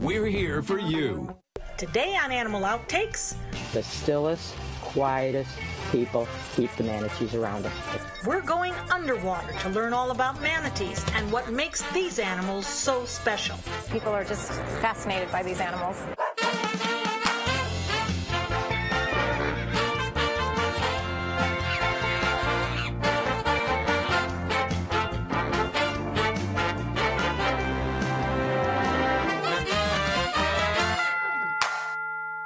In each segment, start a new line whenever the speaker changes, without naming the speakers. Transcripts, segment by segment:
we're here for you.
Today on Animal Outtakes,
the stillest, quietest people keep the manatees around us.
We're going underwater to learn all about manatees and what makes these animals so special.
People are just fascinated by these animals.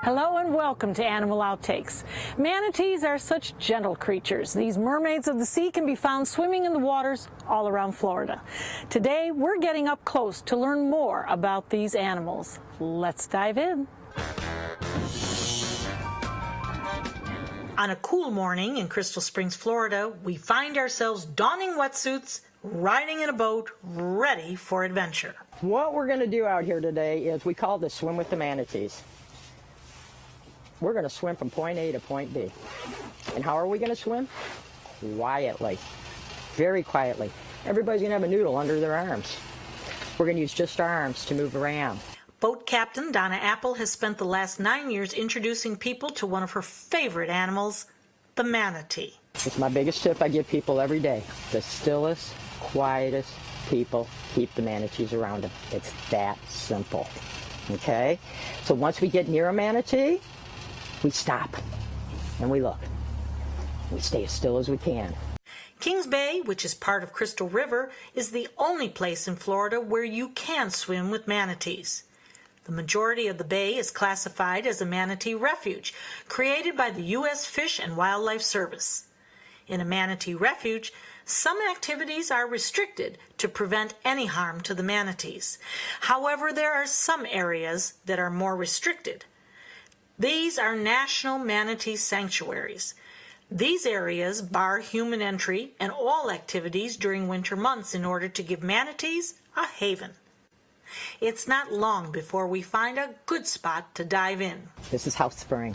Hello and welcome to Animal Outtakes. Manatees are such gentle creatures. These mermaids of the sea can be found swimming in the waters all around Florida. Today, we're getting up close to learn more about these animals. Let's dive in.
On a cool morning in Crystal Springs, Florida, we find ourselves donning wetsuits, riding in a boat, ready for adventure.
What we're going to do out here today is we call this swim with the manatees. We're going to swim from point A to point B. And how are we going to swim? Quietly. Very quietly. Everybody's going to have a noodle under their arms. We're going to use just our arms to move around.
Boat captain Donna Apple has spent the last 9 years introducing people to one of her favorite animals, the manatee.
It's my biggest tip I give people every day. The stillest, quietest people keep the manatees around them. It's that simple. Okay? So once we get near a manatee, we stop and we look. We stay as still as we can.
Kings Bay, which is part of Crystal River, is the only place in Florida where you can swim with manatees. The majority of the bay is classified as a manatee refuge, created by the U.S. Fish and Wildlife Service. In a manatee refuge, some activities are restricted to prevent any harm to the manatees. However, there are some areas that are more restricted. These are national manatee sanctuaries. These areas bar human entry and all activities during winter months in order to give manatees a haven. It's not long before we find a good spot to dive in.
This is House Spring.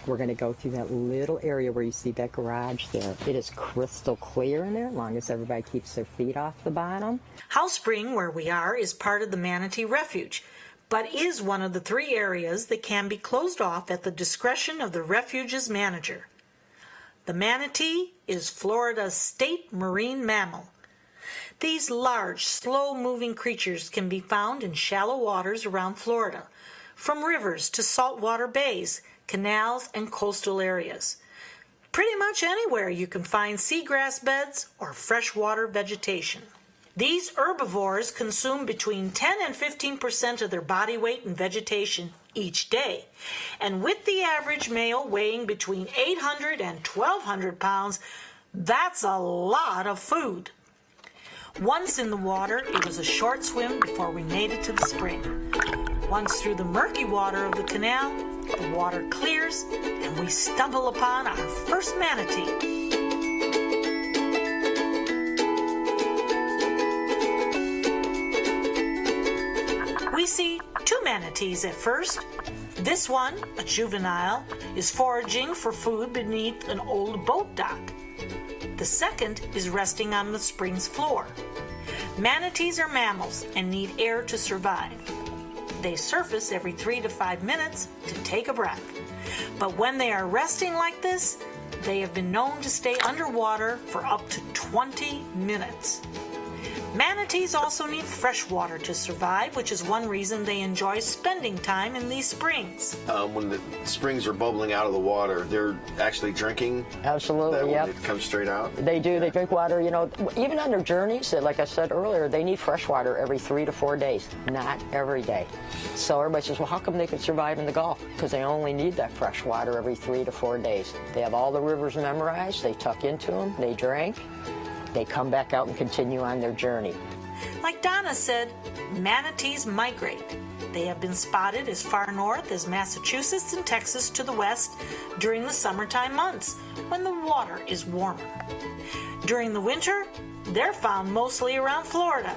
We're going to go through that little area where you see that garage there. It is crystal clear in there, as long as everybody keeps their feet off the bottom.
House Spring, where we are, is part of the manatee refuge, but is one of the 3 areas that can be closed off at the discretion of the refuge's manager. The manatee is Florida's state marine mammal. These large, slow-moving creatures can be found in shallow waters around Florida, from rivers to saltwater bays, canals, and coastal areas. Pretty much anywhere you can find seagrass beds or freshwater vegetation. These herbivores consume between 10 and 15% of their body weight in vegetation each day. And with the average male weighing between 800 and 1,200 pounds, that's a lot of food. Once in the water, it was a short swim before we made it to the spring. Once through the murky water of the canal, the water clears and we stumble upon our first manatee. We see 2 manatees at first. This one, a juvenile, is foraging for food beneath an old boat dock. The second is resting on the spring's floor. Manatees are mammals and need air to survive. They surface every 3 to 5 minutes to take a breath. But when they are resting like this, they have been known to stay underwater for up to 20 minutes. Manatees also need fresh water to survive, which is one reason they enjoy spending time in these springs.
When the springs are bubbling out of the water, they're actually drinking.
Absolutely, yep.
It comes straight out.
They do. They drink water. You know, even on their journeys, like I said earlier, they need fresh water every 3 to 4 days, not every day. So everybody says, well, how come they can survive in the Gulf? Because they only need that fresh water every 3 to 4 days. They have all the rivers memorized. They tuck into them. They drink. They come back out and continue on their journey.
Like Donna said, manatees migrate. They have been spotted as far north as Massachusetts and Texas to the west during the summertime months when the water is warmer. During the winter, They're found mostly around Florida,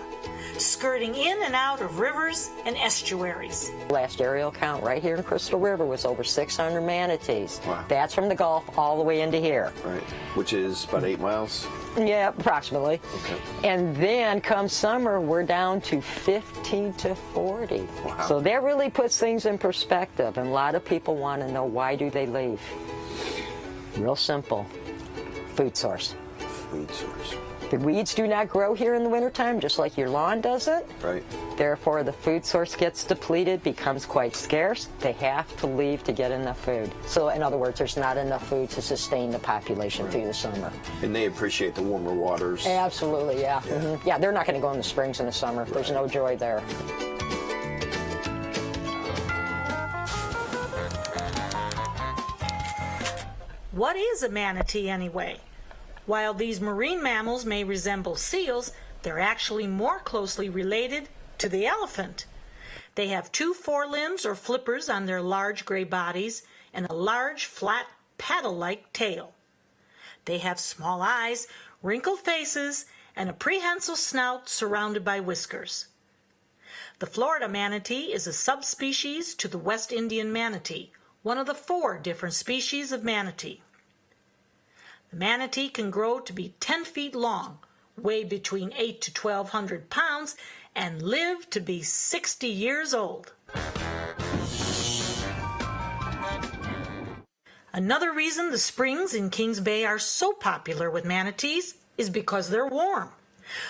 skirting in and out of rivers and estuaries.
Last aerial count right here in Crystal River was over 600 manatees.
Wow.
That's from the Gulf all the way into here.
Right. Which is about 8 miles.
Yeah, approximately.
Okay.
And then come summer, we're down to 15 to 40.
Wow.
So that really puts things in perspective. And a lot of people want to know, why do they leave? Real simple. Food source.
Food source.
The weeds do not grow here in the wintertime, just like your lawn doesn't.
Right.
Therefore, the food source gets depleted, becomes quite scarce. They have to leave to get enough food. So, in other words, there's not enough food to sustain the population through the summer.
And they appreciate the warmer waters.
Absolutely, yeah. Yeah, they're not going to go in the springs in the summer. There's no joy there.
What is a manatee anyway? While these marine mammals may resemble seals, they're actually more closely related to the elephant. They have 2 forelimbs or flippers on their large gray bodies and a large, flat, paddle-like tail. They have small eyes, wrinkled faces, and a prehensile snout surrounded by whiskers. The Florida manatee is a subspecies to the West Indian manatee, one of the 4 different species of manatee. The manatee can grow to be 10 feet long, weigh between 8 to 1,200 pounds, and live to be 60 years old. Another reason the springs in Kings Bay are so popular with manatees is because they're warm.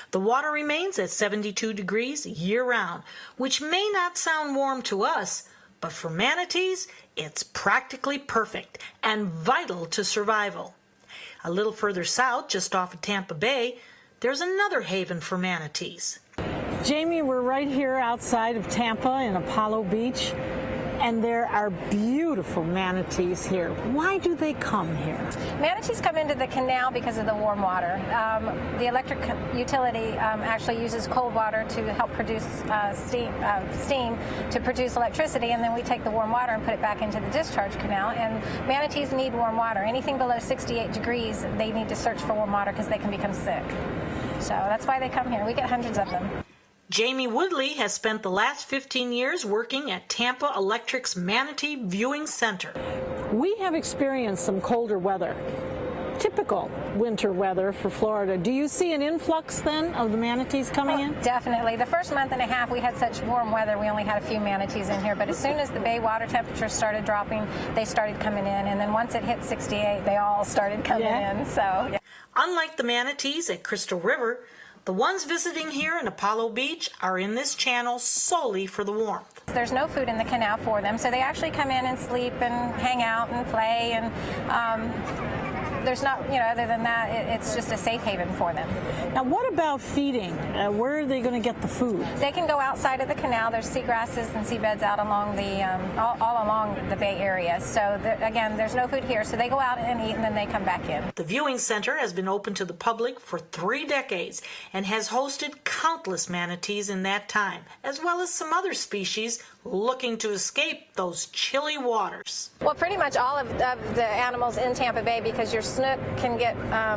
The water remains at 72 degrees year-round, which may not sound warm to us, but for manatees, it's practically perfect and vital to survival. A little further south, just off of Tampa Bay, there's another haven for manatees.
Jamie, we're right here outside of Tampa in Apollo Beach, and there are beautiful manatees here. Why do they come here?
Manatees come into the canal because of the warm water. The electric utility actually uses cold water to help produce steam to produce electricity, and then we take the warm water and put it back into the discharge canal. And manatees need warm water. Anything below 68 degrees, they need to search for warm water because they can become sick. So that's why they come here. We get hundreds of them.
Jamie Woodley has spent the last 15 years working at Tampa Electric's Manatee Viewing Center.
We have experienced some colder weather, typical winter weather for Florida. Do you see an influx then of the manatees coming in?
Definitely. The first month and a half we had such warm weather, we only had a few manatees in here, but as soon as the bay water temperature started dropping, they started coming in, and then once it hit 68, they all started coming in. So, yeah.
Unlike the manatees at Crystal River, the ones visiting here in Apollo Beach are in this channel solely for the warmth.
There's no food in the canal for them, so they actually come in and sleep and hang out and play, and there's not, other than that, it's just a safe haven for them.
Now, what about feeding? Where are they going to get the food?
They can go outside of the canal. There's seagrasses and seabeds out along the all along the Bay Area. So again, there's no food here, so they go out and eat, and then they come back in.
The viewing center has been open to the public for 3 decades and has hosted countless manatees in that time, as well as some other species looking to escape those chilly waters.
Well, pretty much all of the animals in Tampa Bay, because your snook can get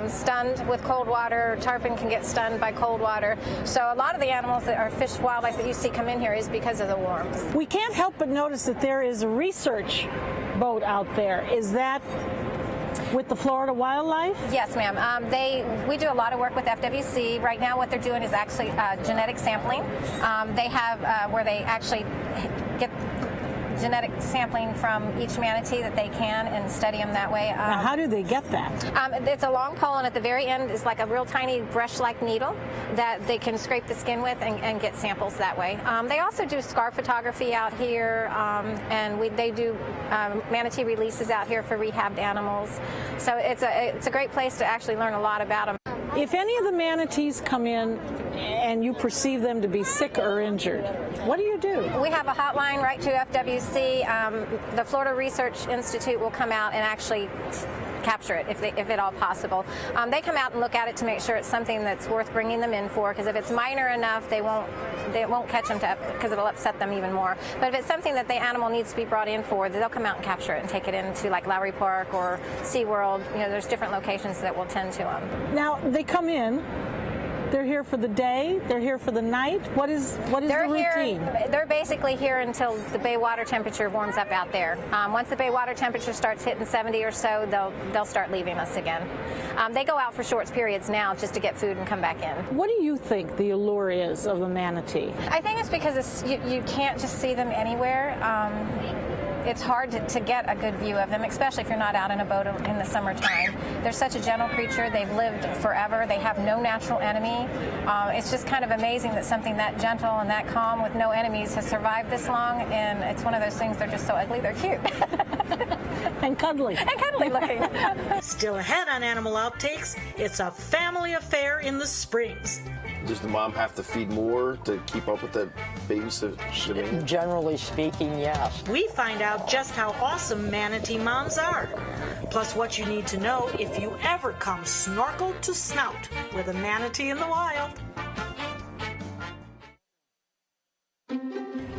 stunned with cold water, tarpon can get stunned by cold water. So a lot of the animals that are fish wildlife that you see come in here is because of the warmth.
We can't help but notice that there is a research boat out there. Is that with the Florida Wildlife?
Yes, ma'am. We do a lot of work with FWC. Right now what they're doing is actually genetic sampling. They have where they actually get genetic sampling from each manatee that they can and study them that way.
Now, how do they get that?
It's a long pole, and at the very end is like a real tiny brush-like needle that they can scrape the skin with and get samples that way. They also do scar photography out here, and they do manatee releases out here for rehabbed animals. So it's a great place to actually learn a lot about them.
If any of the manatees come in and you perceive them to be sick or injured, what do you do?
We have a hotline right to FWC. The Florida Research Institute will come out and actually capture it if at all possible. They come out and look at it to make sure it's something that's worth bringing them in for, because if it's minor enough, they won't catch them because it'll upset them even more. But if it's something that the animal needs to be brought in for, they'll come out and capture it and take it into like Lowry Park or SeaWorld. There's different locations that will tend to them.
Now, they come in They're here for the day? They're here for the night? What is the routine?
They're basically here until the bay water temperature warms up out there. Once the bay water temperature starts hitting 70 or so, they'll start leaving us again. They go out for short periods now just to get food and come back in.
What do you think the allure is of the manatee?
I think it's because you can't just see them anywhere. It's hard to get a good view of them, especially if you're not out in a boat in the summertime. They're such a gentle creature. They've lived forever. They have no natural enemy. It's just kind of amazing that something that gentle and that calm with no enemies has survived this long, and it's one of those things, they're just so ugly, they're cute.
And cuddly.
And cuddly looking.
Still ahead on Animal Outtakes, it's a family affair in the Springs.
Does the mom have to feed more to keep up with the baby's demand?
Generally speaking, yes.
We find out just how awesome manatee moms are. Plus what you need to know if you ever come snorkel to snout with a manatee in the wild.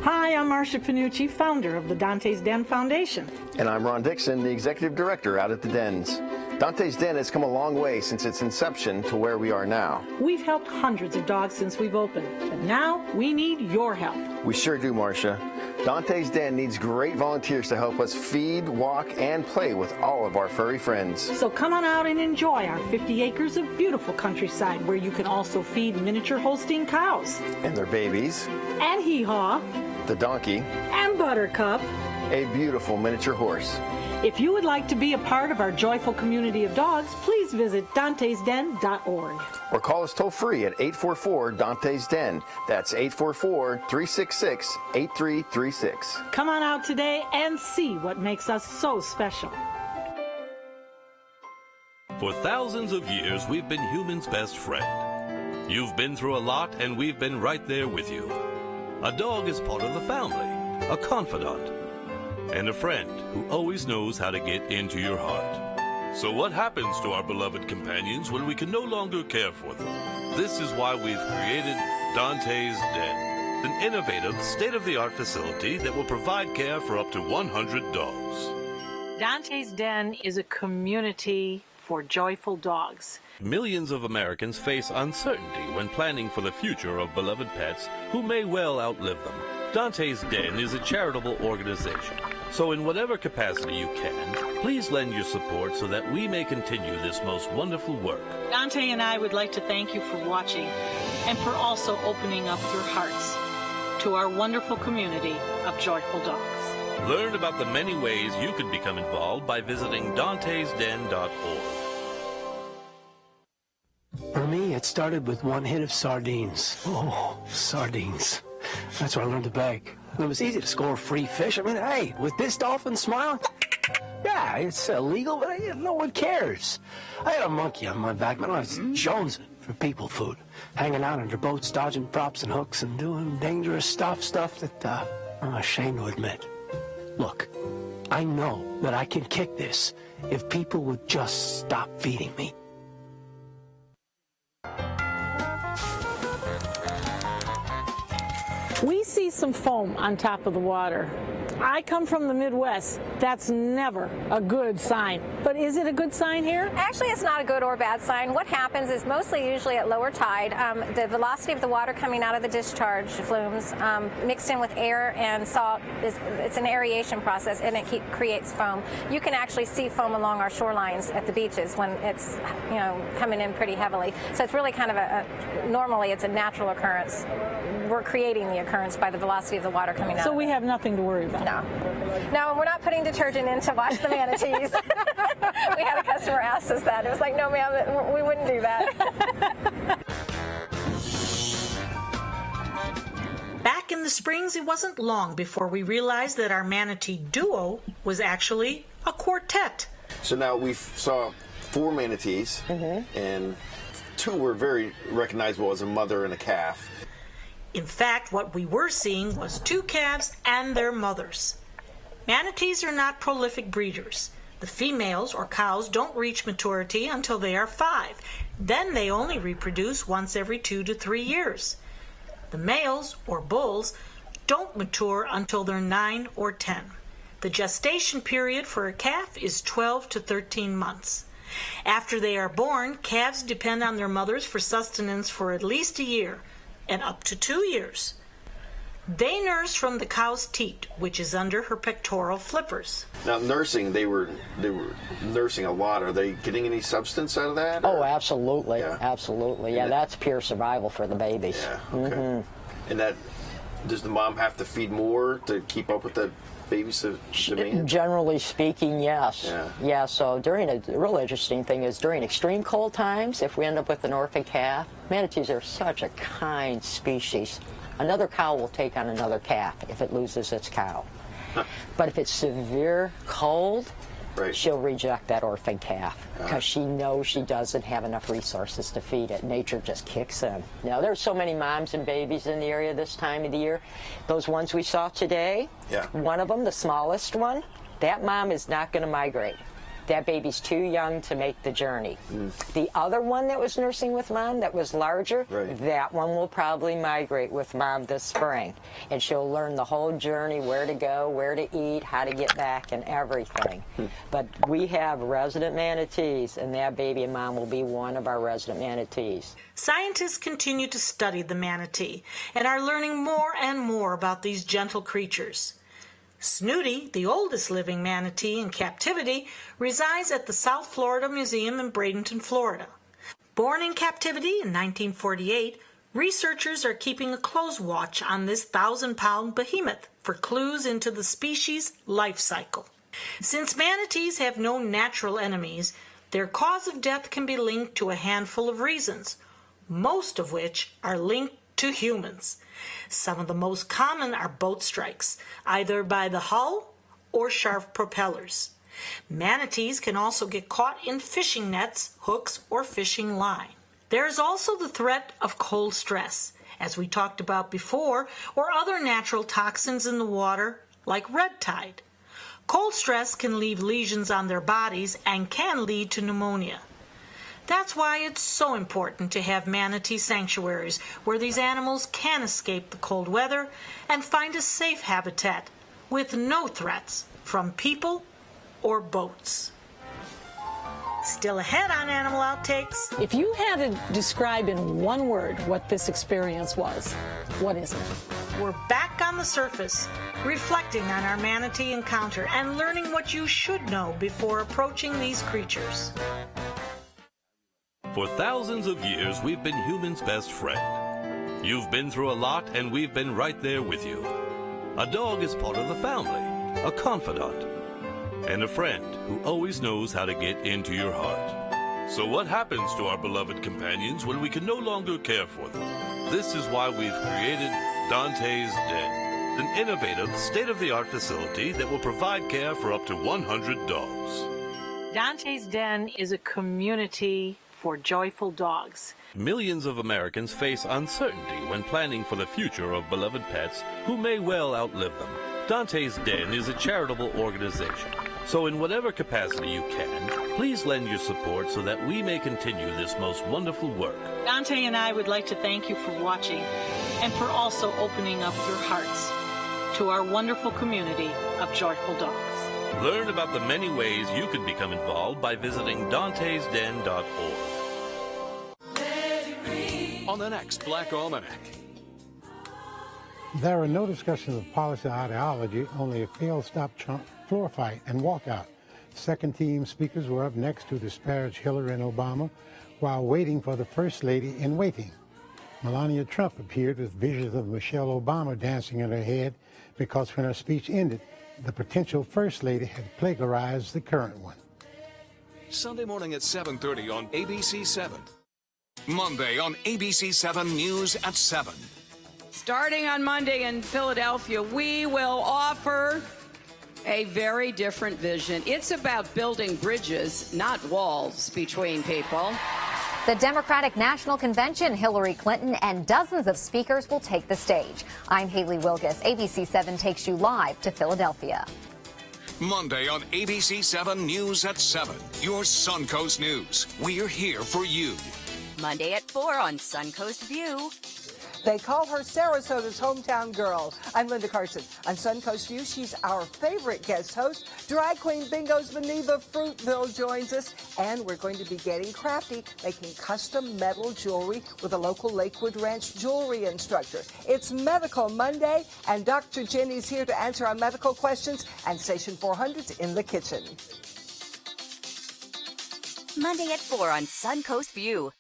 Hi, I'm Marcia Panucci, founder of the Dante's Den Foundation.
And I'm Ron Dixon, the executive director out at the Dens. Dante's Den has come a long way since its inception to where we are now.
We've helped hundreds of dogs since we've opened, but now we need your help.
We sure do, Marcia. Dante's Den needs great volunteers to help us feed, walk, and play with all of our furry friends.
So come on out and enjoy our 50 acres of beautiful countryside where you can also feed miniature Holstein cows.
And their babies.
And Hee-Haw.
The donkey.
And Buttercup.
A beautiful miniature horse.
If you would like to be a part of our joyful community of dogs, please visit dantesden.org.
Or call us toll-free at 844-DANTES-DEN. That's 844-366-8336.
Come on out today and see what makes us so special.
For thousands of years, we've been humans' best friend. You've been through a lot, and we've been right there with you. A dog is part of the family, a confidant, and a friend who always knows how to get into your heart. So what happens to our beloved companions when we can no longer care for them? This is why we've created Dante's Den, an innovative, state-of-the-art facility that will provide care for up to 100 dogs.
Dante's Den is a community for joyful dogs.
Millions of Americans face uncertainty when planning for the future of beloved pets who may well outlive them. Dante's Den is a charitable organization, so in whatever capacity you can, please lend your support so that we may continue this most wonderful work.
Dante and I would like to thank you for watching and for also opening up your hearts to our wonderful community of joyful dogs.
Learn about the many ways you can become involved by visiting dantesden.org.
For me, it started with one hit of sardines. Oh, sardines. That's where I learned to beg. It was easy to score free fish. I mean, hey, with this dolphin smile, yeah, it's illegal, but no one cares. I had a monkey on my back, man. I was jonesing for people food, hanging out under boats, dodging props and hooks, and doing dangerous stuff that I'm ashamed to admit. Look, I know that I can kick this if people would just stop feeding me.
We see some foam on top of the water. I come from the Midwest. That's never a good sign. But is it a good sign here?
Actually, it's not a good or bad sign. What happens is usually at lower tide, the velocity of the water coming out of the discharge flumes mixed in with air and salt, it's an aeration process, and it creates foam. You can actually see foam along our shorelines at the beaches when it's coming in pretty heavily. So it's really kind of normally it's a natural occurrence. We're creating the occurrence by the velocity of the water coming out.
So we have nothing to worry about.
No, and we're not putting detergent in to wash the manatees. We had a customer ask us that. It was like, no, ma'am, we wouldn't do that.
Back in the Springs, it wasn't long before we realized that our manatee duo was actually a quartet.
So now we saw 4 manatees, and 2 were very recognizable as a mother and a calf.
In fact, what we were seeing was 2 calves and their mothers. Manatees are not prolific breeders. The females, or cows, don't reach maturity until they are 5. Then they only reproduce once every 2 to 3 years. The males, or bulls, don't mature until they're 9 or 10. The gestation period for a calf is 12 to 13 months. After they are born, calves depend on their mothers for sustenance for at least a year, and up to 2 years. They nurse from the cow's teat, which is under her pectoral flippers.
Now, nursing, they were nursing a lot. Are they getting any substance out of that?
Oh,
or?
absolutely.
Yeah.
Absolutely. Yeah, that's pure survival for the babies.
Yeah, okay. And that, does the mom have to feed more to keep up with the baby's demand?
Generally speaking, yes.
Yeah.
So the real interesting thing is during extreme cold times, if we end up with an orphan calf, manatees are such a kind species. Another cow will take on another calf if it loses its cow. But if it's severe cold,
right,
she'll reject that orphan calf because she knows she doesn't have enough resources to feed it. Nature just kicks in. Now, there's so many moms and babies in the area this time of the year. Those ones we saw today, one of them, the smallest one, that mom is not going to migrate. That baby's too young to make the journey. The other one that was nursing with mom that was larger, that one will probably migrate with mom this spring. And she'll learn the whole journey, where to go, where to eat, how to get back, and everything. But we have resident manatees, and that baby and mom will be one of our resident manatees.
Scientists continue to study the manatee and are learning more and more about these gentle creatures. Snooty, the oldest living manatee in captivity, resides at the South Florida Museum in Bradenton, Florida. Born in captivity in 1948, researchers are keeping a close watch on this 1,000-pound behemoth for clues into the species' life cycle. Since manatees have no natural enemies, their cause of death can be linked to a handful of reasons, most of which are linked to humans. Some of the most common are boat strikes, either by the hull or sharp propellers. Manatees can also get caught in fishing nets, hooks, or fishing line. There is also the threat of cold stress, as we talked about before, or other natural toxins in the water, like red tide. Cold stress can leave lesions on their bodies and can lead to pneumonia. That's why it's so important to have manatee sanctuaries where these animals can escape the cold weather and find a safe habitat with no threats from people or boats. Still ahead on Animal Outtakes.
If you had to describe in one word what this experience was, what is it?
We're back on the surface, reflecting on our manatee encounter and learning what you should know before approaching these creatures.
For thousands of years, we've been humans' best friend. You've been through a lot, and we've been right there with you. A dog is part of the family, a confidant, and a friend who always knows how to get into your heart. So what happens to our beloved companions when we can no longer care for them? This is why we've created Dante's Den, an innovative, state-of-the-art facility that will provide care for up to 100 dogs.
Dante's Den is a community for joyful dogs.
Millions of Americans face uncertainty when planning for the future of beloved pets who may well outlive them. Dante's Den is a charitable organization, so in whatever capacity you can, please lend your support so that we may continue this most wonderful work.
Dante and I would like to thank you for watching and for also opening up your hearts to our wonderful community of joyful dogs.
Learn about the many ways you could become involved by visiting dantesden.org.
On the next Black Almanac.
There are no discussions of policy or ideology, only a failed stop Trump floor fight and walkout. Second team speakers were up next to disparage Hillary and Obama while waiting for the First Lady in waiting. Melania Trump appeared with visions of Michelle Obama dancing in her head because when her speech ended, the potential First Lady had plagiarized the current one.
Sunday morning at 7:30 on ABC 7. Monday on ABC 7 News at 7.
Starting on Monday in Philadelphia, we will offer a very different vision. It's about building bridges, not walls, between people.
The Democratic National Convention, Hillary Clinton and dozens of speakers will take the stage. I'm Haley Wilgus. ABC 7 takes you live to Philadelphia.
Monday on ABC 7 News at 7. Your Suncoast News. We're here for you.
Monday at 4 on Suncoast View. They call her Sarasota's hometown girl. I'm Linda Carson. On Suncoast View, she's our favorite guest host. Drag Queen Bingo's Beneva Fruitville joins us, and we're going to be getting crafty, making custom metal jewelry with a local Lakewood Ranch jewelry instructor. It's Medical Monday, and Dr. Jenny's here to answer our medical questions, and Station 400's in the kitchen.
Monday at 4 on Suncoast View.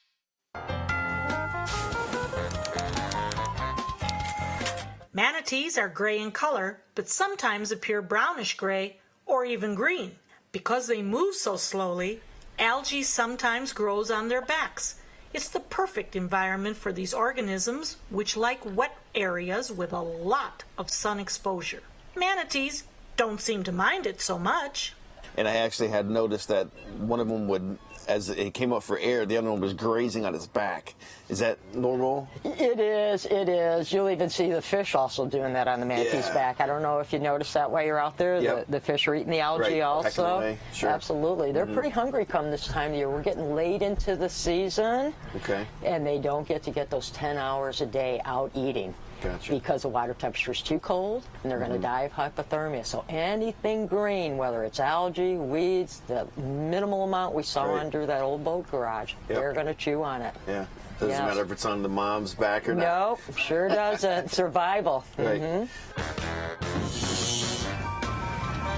Manatees are gray in color, but sometimes appear brownish gray or even green. Because they move so slowly, algae sometimes grows on their backs. It's the perfect environment for these organisms, which like wet areas with a lot of sun exposure. Manatees don't seem to mind it so much.
And I actually had noticed that one of them would, as it came up for air, the other one was grazing on its back. Is that normal?
It is, it is. You'll even see the fish also doing that on the manatee's back. I don't know if you noticed that while you're out there.
Yep.
The fish are eating the algae also.
Away. Sure.
Absolutely. They're pretty hungry come this time of year. We're getting late into the season.
Okay.
And they don't get those 10 hours a day out eating.
Gotcha.
Because the water temperature is too cold, and they're going to die of hypothermia. So anything green, whether it's algae, weeds, the minimal amount we saw under that old boat garage, they're going to chew on it.
Yeah. Doesn't matter if it's on the mom's back or not.
Nope, sure doesn't. Survival.
Right.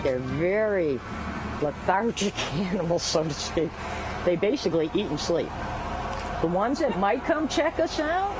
They're very lethargic animals, so to speak. They basically eat and sleep. The ones that might come check us out,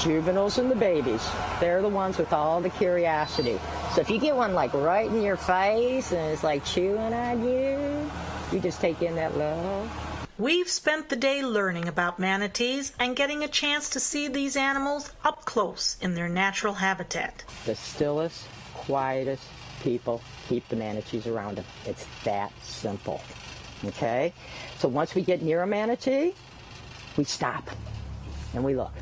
juveniles and the babies. They're the ones with all the curiosity. So if you get one like right in your face and it's like chewing on you, you just take in that love.
We've spent the day learning about manatees and getting a chance to see these animals up close in their natural habitat.
The stillest, quietest people keep the manatees around them. It's that simple. Okay? So once we get near a manatee, we stop and we look.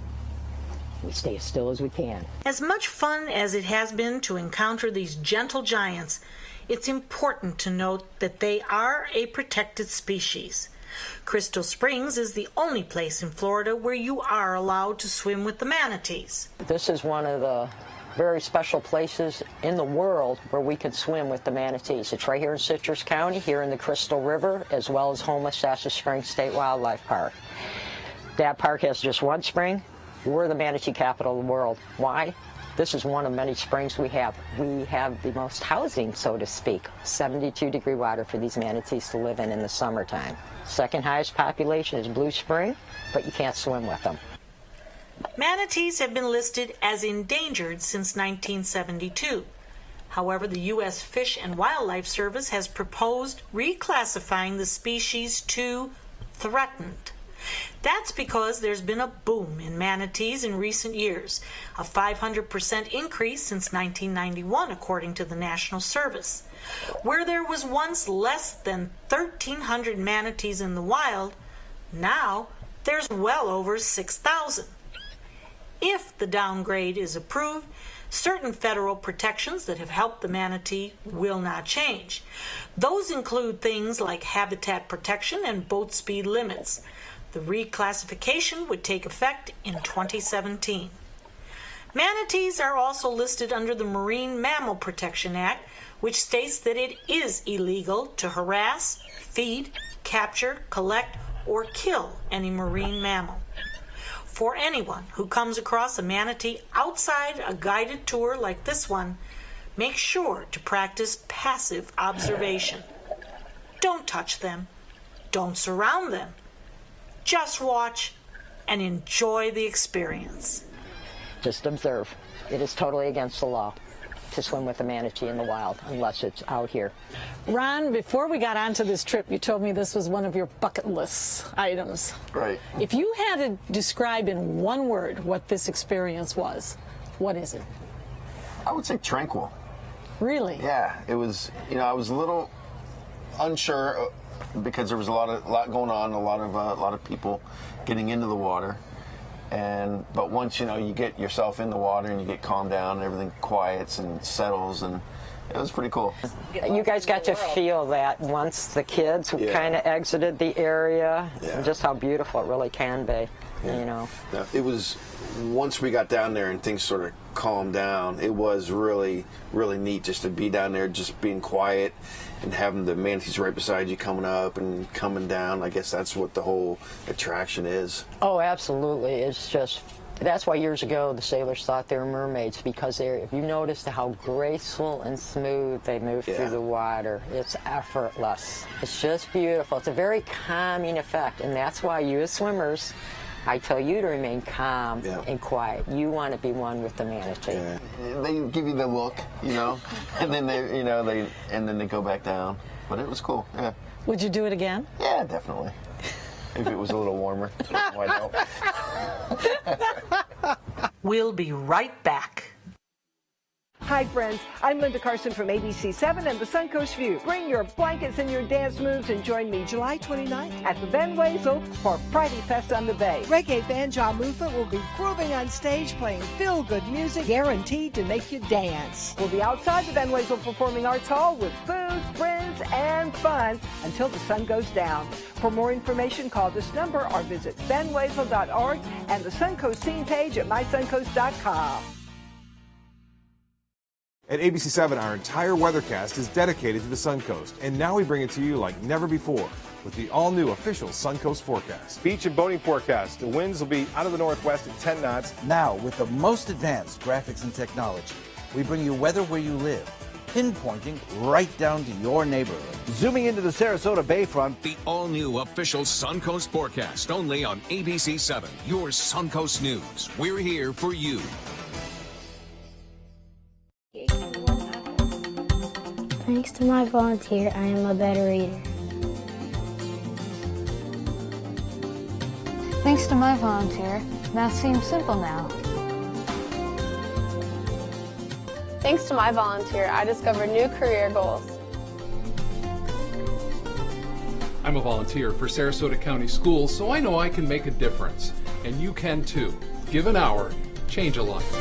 We stay as still as we can.
As much fun as it has been to encounter these gentle giants, it's important to note that they are a protected species. Crystal Springs is the only place in Florida where you are allowed to swim with the manatees.
This is one of the very special places in the world where we can swim with the manatees. It's right here in Citrus County, here in the Crystal River, as well as home of Sasha Springs State Wildlife Park. That park has just one spring. We're the manatee capital of the world. Why? This is one of many springs we have. We have the most housing, so to speak. 72-degree water for these manatees to live in the summertime. Second highest population is Blue Spring, but you can't swim with them.
Manatees have been listed as endangered since 1972. However, the U.S. Fish and Wildlife Service has proposed reclassifying the species to threatened. That's because there's been a boom in manatees in recent years, a 500% increase since 1991, according to the National Service. Where there was once less than 1,300 manatees in the wild, now there's well over 6,000. If the downgrade is approved, certain federal protections that have helped the manatee will not change. Those include things like habitat protection and boat speed limits. The reclassification would take effect in 2017. Manatees are also listed under the Marine Mammal Protection Act, which states that it is illegal to harass, feed, capture, collect, or kill any marine mammal. For anyone who comes across a manatee outside a guided tour like this one, make sure to practice passive observation. Don't touch them. Don't surround them. Just watch and enjoy the experience.
Just observe. It is totally against the law to swim with a manatee in the wild unless it's out here.
Ron, before we got onto this trip, you told me this was one of your bucket list items.
Right.
If you had to describe in one word what this experience was, what is it?
I would say tranquil.
Really?
Yeah, it was, I was a little unsure because there was a lot going on, a lot of people getting into the water. But once you get yourself in the water and you get calmed down and everything quiets and settles, and it was pretty cool.
You guys got to feel that once the kids kind of exited the area, and just how beautiful it really can be. you know.
It was, once we got down there and things sort of calmed down, it was really, really neat just to be down there, just being quiet and having the manatees right beside you coming up and coming down. I guess that's what the whole attraction is.
Oh, absolutely. It's just, that's why years ago the sailors thought they were mermaids, because if you noticed how graceful and smooth they move through the water, it's effortless. It's just beautiful. It's a very calming effect, and that's why you as swimmers, I tell you to remain calm and quiet. You want to be one with the manatee.
Yeah. They give you the look, you know, and then they go back down. But it was cool. Yeah.
Would you do it again?
Yeah, definitely. If it was a little warmer. Why not?
We'll be right back.
Hi, friends. I'm Linda Carson from ABC 7 and the Suncoast View. Bring your blankets and your dance moves and join me July 29th at the Ben Weasel for Friday Fest on the Bay. Reggae banjo movement will be grooving on stage, playing feel-good music, guaranteed to make you dance. We'll be outside the Ben Weasel Performing Arts Hall with food, friends, and fun until the sun goes down. For more information, call this number or visit benweasel.org and the Suncoast scene page at mysuncoast.com.
At ABC 7, our entire weathercast is dedicated to the Suncoast, and now we bring it to you like never before with the all-new official Suncoast forecast.
Beach and boating forecast. The winds will be out of the northwest at 10 knots.
Now, with the most advanced graphics and technology, we bring you weather where you live, pinpointing right down to your neighborhood.
Zooming into the Sarasota Bayfront.
The all-new official Suncoast forecast, only on ABC 7, your Suncoast News. We're here for you.
Thanks to my volunteer, I am a better reader.
Thanks to my volunteer, math seems simple now.
Thanks to my volunteer, I discovered new career goals.
I'm a volunteer for Sarasota County Schools, so I know I can make a difference. And you can too. Give an hour, change a life.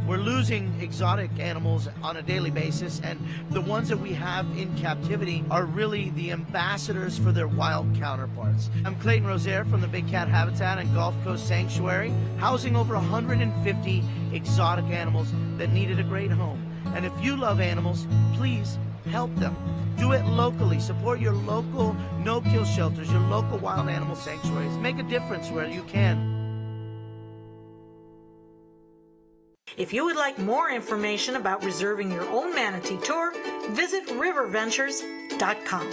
We're losing exotic animals on a daily basis, and the ones that we have in captivity are really the ambassadors for their wild counterparts. I'm Clayton Rozier from the Big Cat Habitat and Gulf Coast Sanctuary, housing over 150 exotic animals that needed a great home. And if you love animals, please help them. Do it locally. Support your local no-kill shelters, your local wild animal sanctuaries. Make a difference where you can.
If you would like more information about reserving your own manatee tour, visit riverventures.com.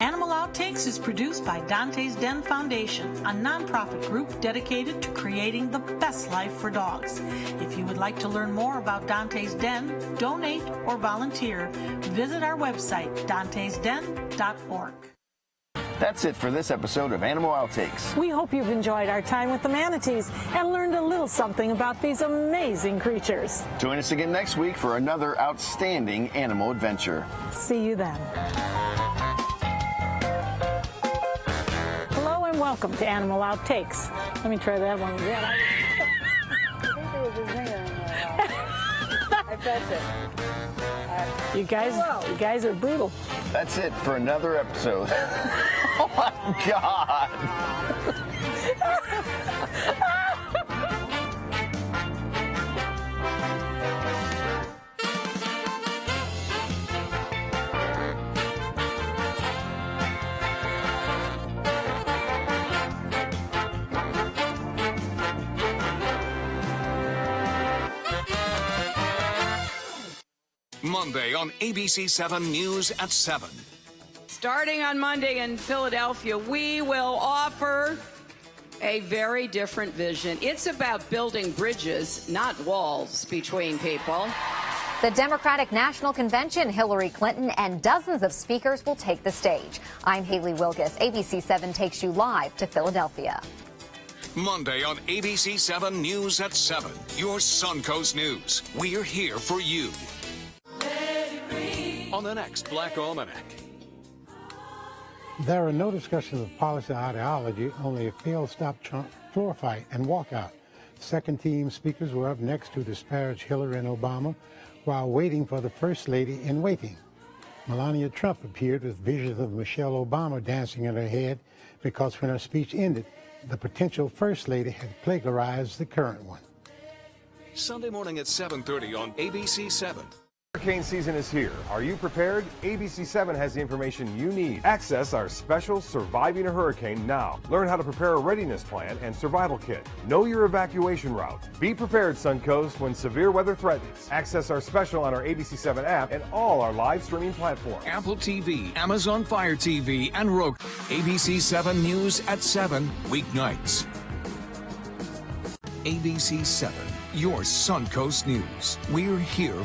Animal Outtakes is produced by Dante's Den Foundation, a nonprofit group dedicated to creating the best life for dogs. If you would like to learn more about Dante's Den, donate, or volunteer, visit our website, dantesden.org.
That's it for this episode of Animal Outtakes.
We hope you've enjoyed our time with the manatees and learned a little something about these amazing creatures.
Join us again next week for another outstanding animal adventure.
See you then. Hello and welcome to Animal Outtakes. Let me try that one again.
I felt it.
You guys are brutal.
That's it for another episode. Oh my God!
Monday on ABC 7 News at 7.
Starting on Monday in Philadelphia, we will offer a very different vision. It's about building bridges, not walls, between people.
The Democratic National Convention, Hillary Clinton and dozens of speakers will take the stage. I'm Haley Wilgus. ABC 7 takes you live to Philadelphia.
Monday on ABC 7 News at 7. Your Suncoast News. We're here for you. On the next Black Almanac.
There are no discussions of policy ideology, only a failed stop Trump floor fight and walkout. Second team speakers were up next to disparage Hillary and Obama while waiting for the First Lady in waiting. Melania Trump appeared with visions of Michelle Obama dancing in her head because when her speech ended, the potential First Lady had plagiarized the current one.
Sunday morning at 7:30 on ABC 7.
Hurricane season is here. Are you prepared? ABC 7 has the information you need. Access our special Surviving a Hurricane now. Learn how to prepare a readiness plan and survival kit. Know your evacuation route. Be prepared, Suncoast, when severe weather threatens. Access our special on our ABC 7 app and all our live streaming platforms.
Apple TV, Amazon Fire TV, and Roku. ABC 7 News at 7 weeknights. ABC 7, your Suncoast News. We're here.